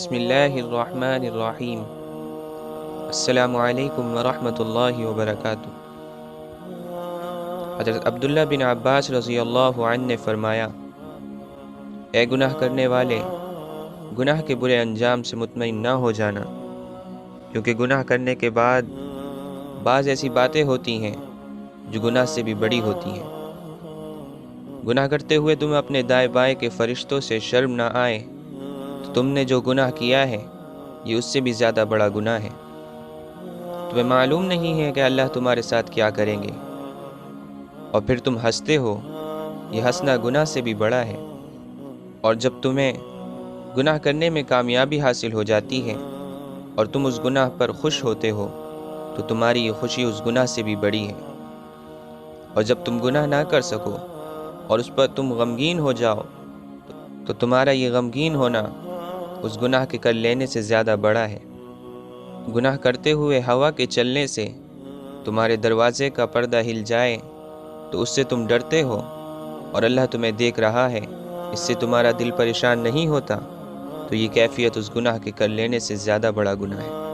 بسم اللہ الرحمن الرحیم۔ السلام علیکم ورحمۃ اللہ وبرکاتہ۔ حضرت عبداللہ بن عباس رضی اللہ عنہ نے فرمایا، اے گناہ کرنے والے، گناہ کے برے انجام سے مطمئن نہ ہو جانا، کیونکہ گناہ کرنے کے بعد بعض ایسی باتیں ہوتی ہیں جو گناہ سے بھی بڑی ہوتی ہیں۔ گناہ کرتے ہوئے تمہیں اپنے دائیں بائیں کے فرشتوں سے شرم نہ آئے تو تم نے جو گناہ کیا ہے یہ اس سے بھی زیادہ بڑا گناہ ہے۔ تمہیں معلوم نہیں ہے کہ اللہ تمہارے ساتھ کیا کریں گے، اور پھر تم ہنستے ہو، یہ ہنسنا گناہ سے بھی بڑا ہے۔ اور جب تمہیں گناہ کرنے میں کامیابی حاصل ہو جاتی ہے اور تم اس گناہ پر خوش ہوتے ہو تو تمہاری یہ خوشی اس گناہ سے بھی بڑی ہے۔ اور جب تم گناہ نہ کر سکو اور اس پر تم غمگین ہو جاؤ تو تمہارا یہ غمگین ہونا اس گناہ کے کر لینے سے زیادہ بڑا ہے۔ گناہ کرتے ہوئے ہوا کے چلنے سے تمہارے دروازے کا پردہ ہل جائے تو اس سے تم ڈرتے ہو، اور اللہ تمہیں دیکھ رہا ہے، اس سے تمہارا دل پریشان نہیں ہوتا، تو یہ کیفیت اس گناہ کے کر لینے سے زیادہ بڑا گناہ ہے۔